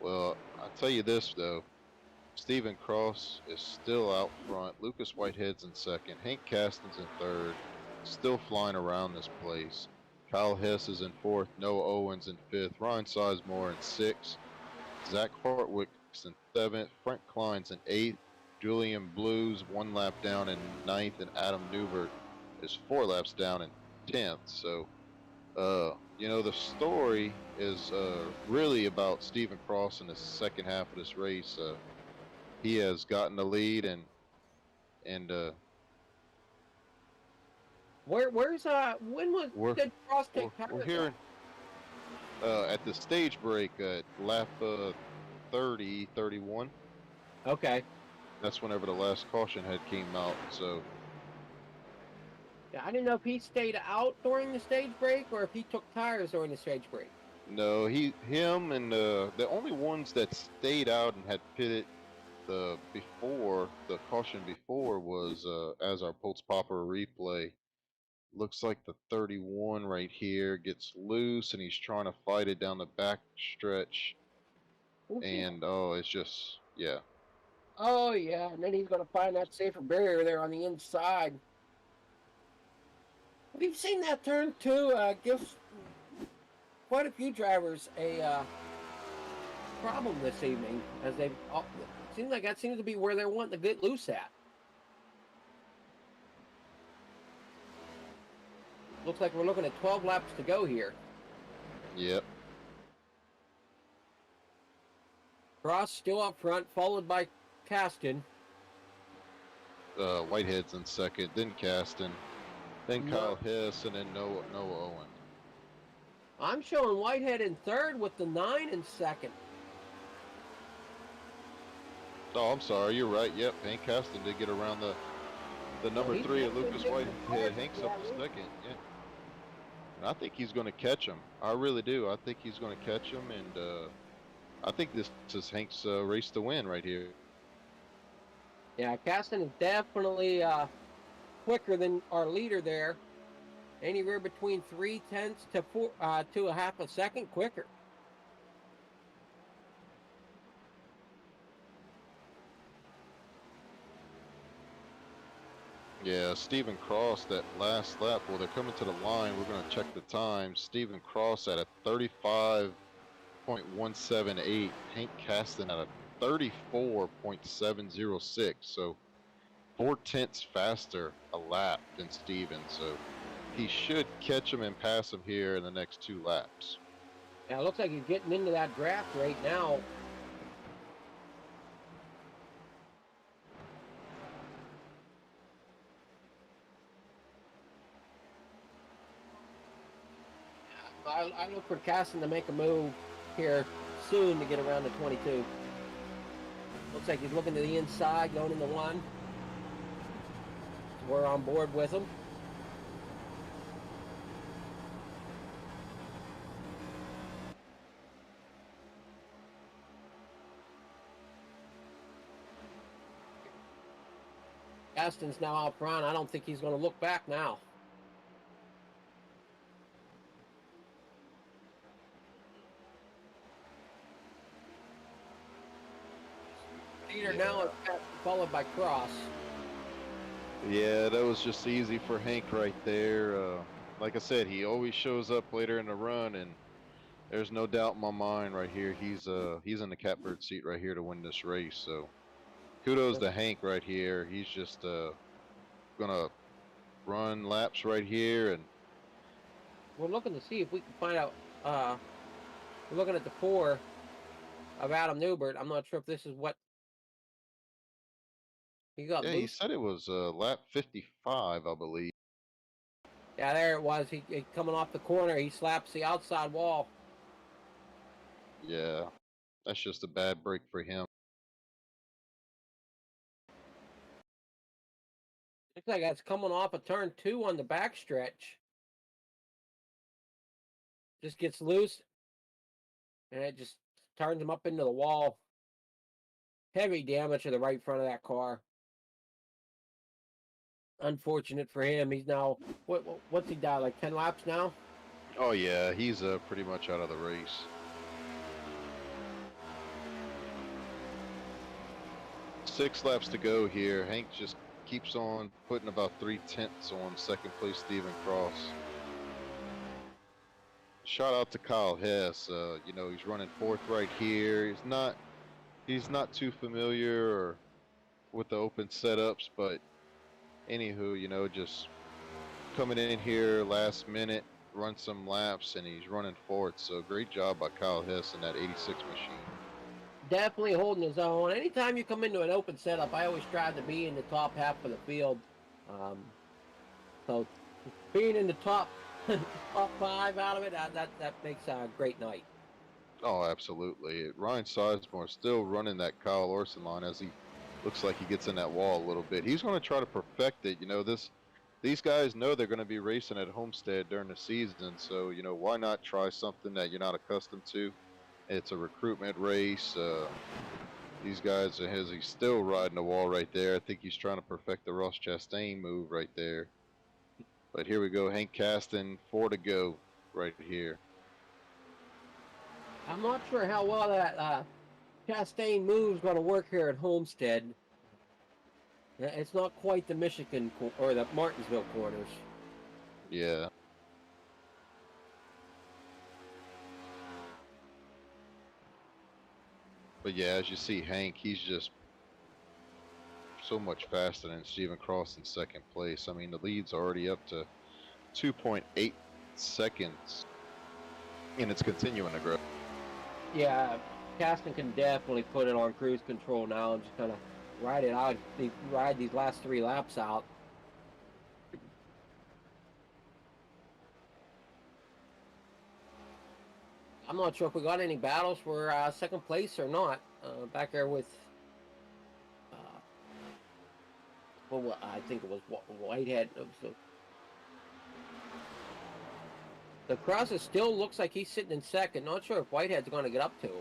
S3: Well, I'll tell you this though. Stephen Cross is still out front. Lucas Whitehead's in second. Hank Caston's in third. Still flying around this place. Kyle Hess is in fourth. Noah Owens in fifth. Ryan Sizemore in sixth. Zach Hartwick's in seventh. Frank Klein's in eighth. Julian Blues 1 lap down in ninth. And Adam Newbert is 4 laps down in 10th. So, you know, the story is really about Stephen Cross in the second half of this race. He has gotten the lead and
S1: Where's when did Cross take tires
S3: we're here at the stage break at lap 30, 31.
S1: Okay.
S3: That's whenever the last caution head came out. So
S1: Yeah, I didn't know if he stayed out during the stage break or if he took tires during the stage break.
S3: no, him and the only ones that stayed out and had pitted before the caution before was as our Pulse Popper replay. Looks like the 31 right here gets loose and he's trying to fight it down the back stretch. And oh, it's just, yeah.
S1: Oh yeah, and then he's gonna find that safer barrier there on the inside. We've seen that turn too. Gives quite a few drivers a problem this evening, as they seems like that seems to be where they're wanting to get loose at. Looks like we're looking at 12 laps to go here.
S3: Yep.
S1: Cross still up front, followed by Caston.
S3: Whitehead's in second, then Caston, then Kyle Hess, and then Noah Owen.
S1: I'm showing Whitehead in third with the 9 in second.
S3: Oh, I'm sorry, you're right. Yep, Hank Caston did get around the number 3 of Lucas Whitehead. Hank's up to second. Yeah. And I think he's going to catch him. I really do. I think he's going to catch him, and I think this is Hank's race to win right here.
S1: Yeah, Caston is definitely quicker than our leader there. Anywhere between 0.3 to a half a second quicker.
S3: Yeah, Stephen Cross, that last lap, well, they're coming to the line. We're going to check the time. Stephen Cross at a 35.178. Hank Caston at a 34.706. So 0.4 faster a lap than Stephen. So he should catch him and pass him here in the next 2 laps.
S1: Yeah, it looks like he's getting into that draft right now. I look for Caston to make a move here soon to get around to 22. Looks like he's looking to the inside, going into 1. So we're on board with him. Caston's now out front. I don't think he's going to look back now. Leader now is followed by Cross.
S3: Yeah, that was just easy for Hank right there. Like I said, he always shows up later in the run, and there's no doubt in my mind right here. He's in the catbird seat right here to win this race. So kudos to Hank right here. He's just gonna run laps right here, and
S1: We're looking to see if we can find out. We're looking at the 4 of Adam Newbert. I'm not sure if this is what he got
S3: yeah, he
S1: loose.
S3: said it was lap 55, I believe.
S1: Yeah, there it was. He coming off the corner. He slaps the outside wall.
S3: Yeah, that's just a bad break for him.
S1: Looks like that's coming off of turn 2 on the backstretch. Just gets loose, and it just turns him up into the wall. Heavy damage to the right front of that car. Unfortunate for him. He's now what's he done? Like 10 laps now?
S3: Oh yeah, he's pretty much out of the race. 6 laps to go here. Hank just keeps on putting about 3/10 on second place Stephen Cross. Shout out to Kyle Hess. You know, he's running 4th right here. He's not too familiar with the open setups, but anywho, you know, just coming in here last minute, run some laps, and he's running 4th. So great job by Kyle Hess in that 86 machine.
S1: Definitely holding his own. Anytime you come into an open setup, I always try to be in the top half of the field. So being in the top 5 out of it, that makes a great night.
S3: Oh, absolutely. Ryan Sizemore still running that Kyle Larson line as he looks like he gets in that wall a little bit. He's going to try to perfect it. You know, these guys know they're going to be racing at Homestead during the season, so you know, why not try something that you're not accustomed to? It's a recruitment race. These guys are he's still riding the wall right there. I think he's trying to perfect the Ross Chastain move right there. But here we go, Hank Caston, 4 to go right here.
S1: I'm not sure how well that Chastain move's going to work here at Homestead. It's not quite the Michigan or the Martinsville corners.
S3: Yeah. But yeah, as you see, Hank, he's just so much faster than Stephen Cross in second place. I mean, the lead's already up to 2.8 seconds, and it's continuing to grow.
S1: Yeah, Caston can definitely put it on cruise control now and just kind of ride it out. Ride these last 3 laps out. I'm not sure if we got any battles for second place or not. Back there with, well, I think it was Whitehead. The Crosser still looks like he's sitting in second. Not sure if Whitehead's going to get up to him.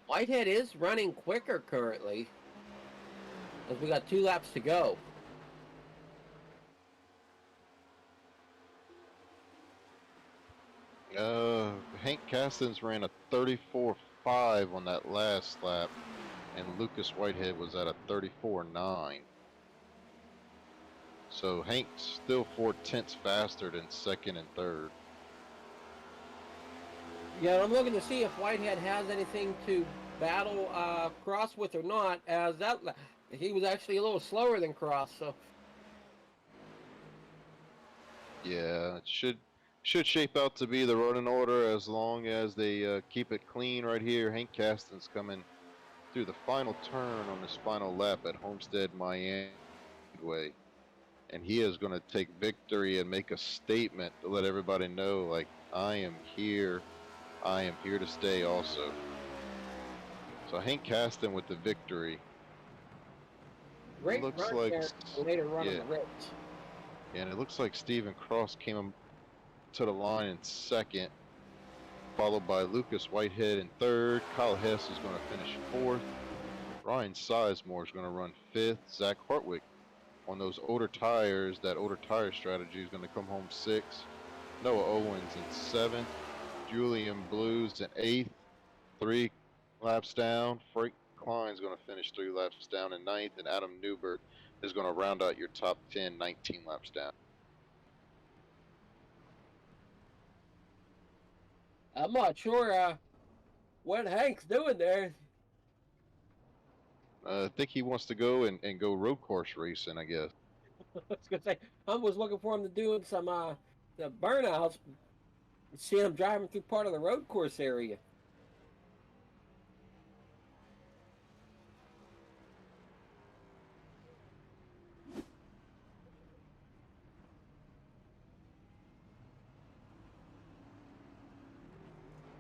S1: Whitehead is running quicker currently, as we got 2 laps to go.
S3: Hank Castens ran a 34.5 on that last lap, and Lucas Whitehead was at a 34.9. So Hank's still 4/10 faster than second and third.
S1: Yeah, I'm looking to see if Whitehead has anything to battle Cross with or not, as that he was actually a little slower than Cross. So
S3: Yeah, it should shape out to be the running order as long as they keep it clean right here. Hank Castens coming through the final turn on this final lap at Homestead, Miami Way. And he is going to take victory and make a statement to let everybody know, like, I am here to stay also. So Hank Caston with the victory.
S1: great
S3: Looks
S1: run
S3: like,
S1: there, later run
S3: yeah.
S1: on the ridge.
S3: And it looks like Stephen Cross came to the line in second, followed by Lucas Whitehead in third. Kyle Hess is going to finish fourth. Ryan Sizemore is going to run fifth. Zach Hartwick on those older tires, that older tire strategy, is going to come home sixth. Noah Owens in seventh. Julian Blues in eighth. 3 laps down. Frank Klein's going to finish 3 laps down in ninth. And Adam Newbert is going to round out your top 10, 19 laps down.
S1: I'm not sure what Hank's doing there.
S3: I think he wants to go and go road course racing, I guess.
S1: I was gonna say I was looking for him to doing some the burnouts. See him driving through part of the road course area.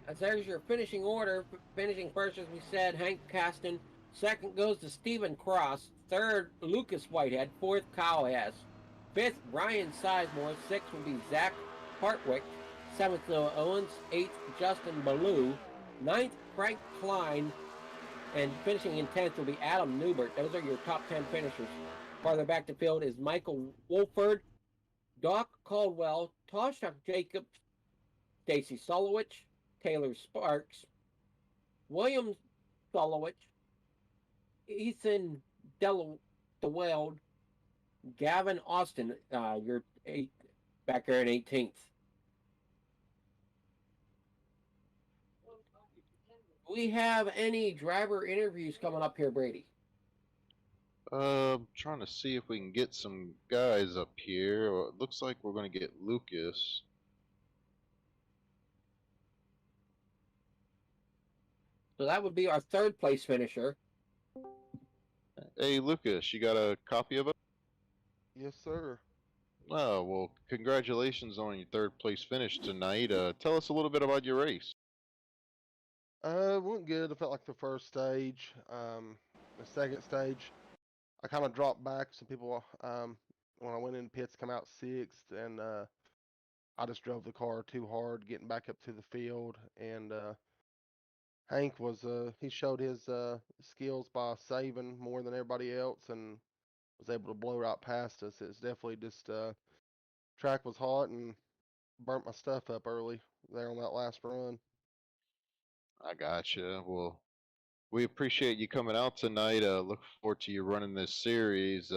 S1: As there's your finishing order. Finishing first, as we said, Hank Caston. Second goes to Stephen Cross. Third, Lucas Whitehead. Fourth, Kyle Hess. Fifth, Ryan Sizemore. Sixth will be Zach Hartwick. Seventh, Noah Owens. Eighth, Justin Ballou. Ninth, Frank Klein. And finishing in 10th will be Adam Newbert. Those are your top 10 finishers. Farther back to field is Michael Wolford, Doc Caldwell, Tosha Jacobs, Stacy Solowich, Taylor Sparks, William Solowich, Ethan DeWeld, Gavin Austin, your back there in 18th. We have any driver interviews coming up here, Brady?
S3: Trying to see if we can get some guys up here. It looks like we're going to get Lucas.
S1: So that would be our third place finisher.
S3: Hey, Lucas, you got a copy of it?
S4: Yes, sir.
S3: Oh, well, congratulations on your third place finish tonight. Tell us a little bit about your race.
S4: It went good. I felt like the first stage. The second stage, I kind of dropped back. Some people, when I went in pits, come out sixth, and I just drove the car too hard getting back up to the field. And Hank he showed his skills by saving more than everybody else, and was able to blow right past us. It's definitely just track was hot and burnt my stuff up early there on that last run.
S3: I gotcha. Well, we appreciate you coming out tonight. Look forward to you running this series.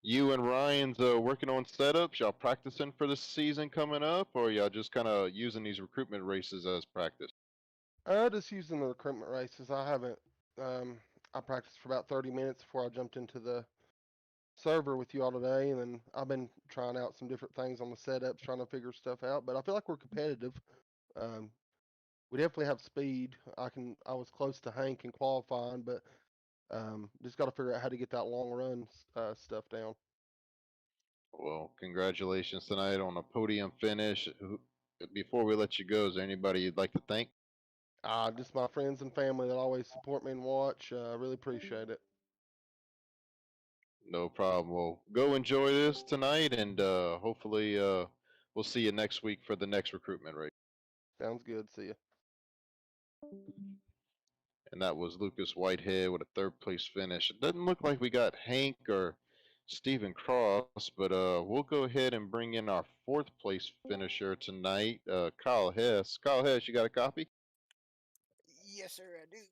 S3: You and Ryan's working on setups. Y'all practicing for the season coming up, or y'all just kind of using these recruitment races as practice?
S4: Just using the recruitment races. I haven't. Um, I practiced for about 30 minutes before I jumped into the server with you all today, and then I've been trying out some different things on the setups, trying to figure stuff out. But I feel like we're competitive. Um, we definitely have speed. I was close to Hank in qualifying, but just got to figure out how to get that long run stuff down.
S3: Well, congratulations tonight on a podium finish. Before we let you go, is there anybody you'd like to thank?
S4: Just my friends and family that always support me and watch. I really appreciate it.
S3: No problem. Well, go enjoy this tonight, and hopefully we'll see you next week for the next recruitment race.
S4: Sounds good. See ya.
S3: And that was Lucas Whitehead with a third place finish. It doesn't look like we got Hank or Stephen Cross, but we'll go ahead and bring in our fourth place finisher tonight, Kyle Hess. Kyle Hess, you got a copy?
S5: Yes, sir, I do.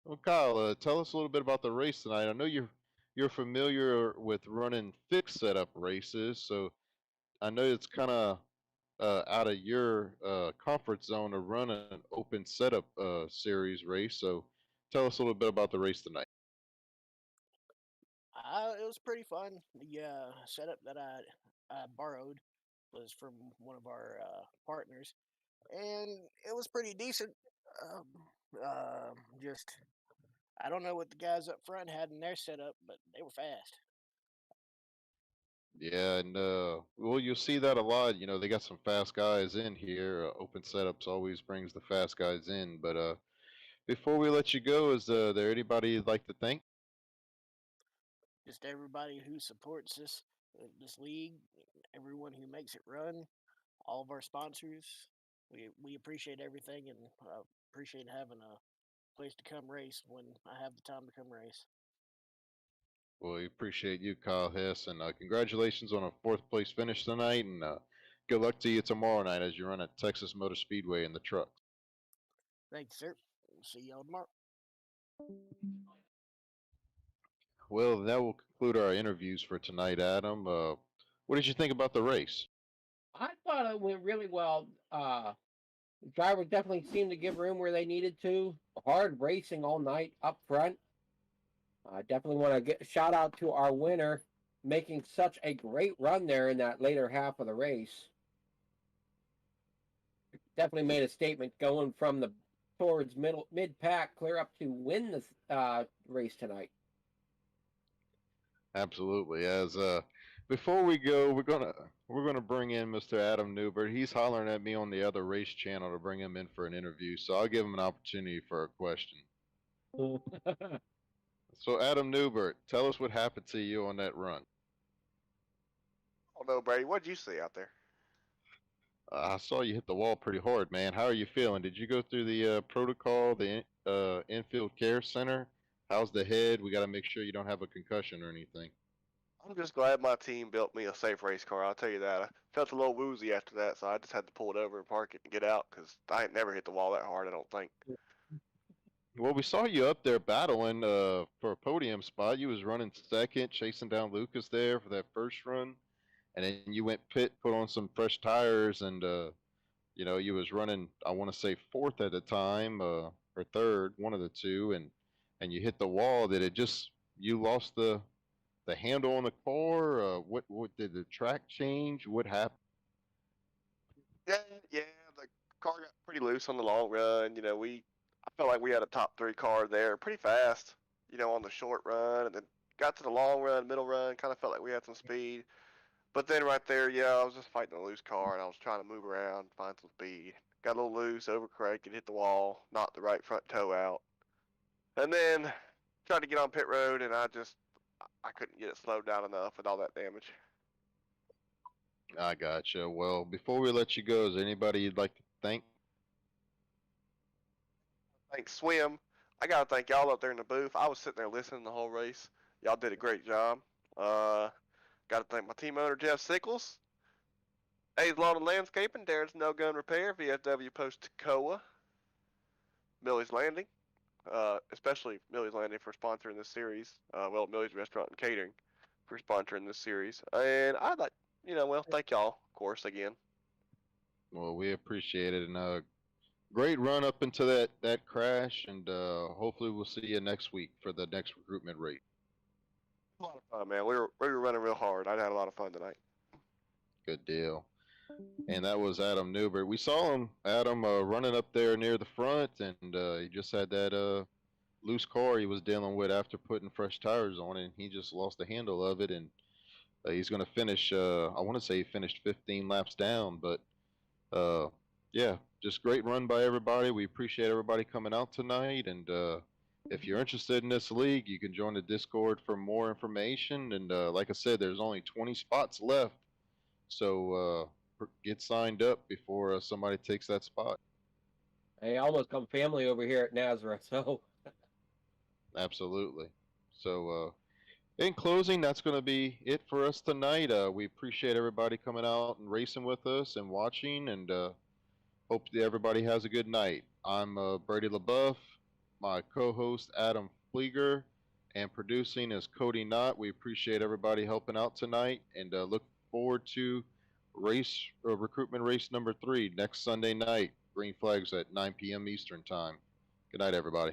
S3: Well, Kyle, tell us a little bit about the race tonight. I know you're familiar with running fixed setup races, so I know it's kind of out of your comfort zone to run an open setup series race. So tell us a little bit about the race tonight.
S5: It was pretty fun. The setup that I borrowed was from one of our partners, and it was pretty decent. Um, just I don't know what the guys up front had in their setup, but they were fast.
S3: Yeah, and well, you'll see that a lot. You know, they got some fast guys in here. Open setups always brings the fast guys in. But before we let you go, is there anybody you'd like to thank?
S5: Just everybody who supports this league, everyone who makes it run, all of our sponsors. We appreciate everything and appreciate having a place to come race when I have the time to come race.
S3: Well, we appreciate you, Kyle Hess, and congratulations on a fourth place finish tonight. And good luck to you tomorrow night as you run at Texas Motor Speedway in the truck.
S5: Thank you, sir. See y'all tomorrow.
S3: Well, that will conclude our interviews for tonight, Adam. What did you think about the race?
S1: I thought it went really well. drivers definitely seemed to give room where they needed to. Hard racing all night up front. I definitely want to get a shout out to our winner making such a great run there in that later half of the race. Definitely made a statement going from the towards mid pack clear up to win the race tonight.
S3: Absolutely. As before we go, we're gonna bring in Mr. Adam Newbert. He's hollering at me on the other race channel to bring him in for an interview, so I'll give him an opportunity for a question. So Adam Newbert, tell us what happened to you on that run.
S6: Oh no, Brady, what'd you see out there?
S3: I saw you hit the wall pretty hard, man. How are you feeling? Did you go through the protocol, the infield care center? How's the head? We got to make sure you don't have a concussion or anything.
S6: I'm just glad my team built me a safe race car. I'll tell you that. I felt a little woozy after that, so I just had to pull it over and park it and get out because I ain't never hit the wall that hard. I don't think.
S3: Well, we saw you up there battling for a podium spot. You was running second, chasing down Lucas there for that first run, and then you went pit, put on some fresh tires, and you was running. I want to say fourth at the time, or third, one of the two, and you hit the wall. That it just you lost the handle on the car. What did the track change? What happened?
S6: Yeah, yeah. The car got pretty loose on the long run. I felt like we had a top three car there, pretty fast. On the short run, and then got to the long run, middle run. Kind of felt like we had some speed. But then right there, yeah, I was just fighting a loose car, and I was trying to move around, find some speed. Got a little loose, overcranked, and hit the wall, knocked the right front toe out. And then tried to get on pit road, and I couldn't get it slowed down enough with all that damage.
S3: I gotcha. Well, before we let you go, is there anybody you'd like to thank?
S6: Thanks, Swim. I gotta thank y'all up there in the booth. I was sitting there listening the whole race. Y'all did a great job. Gotta thank my team owner Jeff Sickles, A's Lawn and Landscaping, Darren's No Gun Repair, VFW Post Toccoa, Millie's Landing, especially Millie's Landing for sponsoring this series. Millie's Restaurant and Catering for sponsoring this series. And I'd like, thank y'all, of course, again.
S3: Well, we appreciate it, and great run up into that crash, and hopefully we'll see you next week for the next recruitment rate.
S6: A lot of fun, man. We were running real hard. I had a lot of fun tonight.
S3: Good deal. And that was Adam Newbert. We saw him, Adam, running up there near the front, and he just had that loose car he was dealing with after putting fresh tires on it, and he just lost the handle of it, and he's going to finish, I want to say he finished 15 laps down, but yeah, just great run by everybody. We appreciate everybody coming out tonight, and if you're interested in this league, you can join the Discord for more information, and like I said, there's only 20 spots left, so get signed up before somebody takes that spot.
S1: Hey, I almost come family over here at Nazareth, so.
S3: Absolutely. So, in closing, that's going to be it for us tonight. We appreciate everybody coming out and racing with us and watching, and hope that everybody has a good night. I'm Brady LaBeouf, my co-host Adam Flieger, and producing is Cody Knott. We appreciate everybody helping out tonight, and look forward to recruitment race number 3 next Sunday night. Green flags at 9 p.m. Eastern time. Good night, everybody.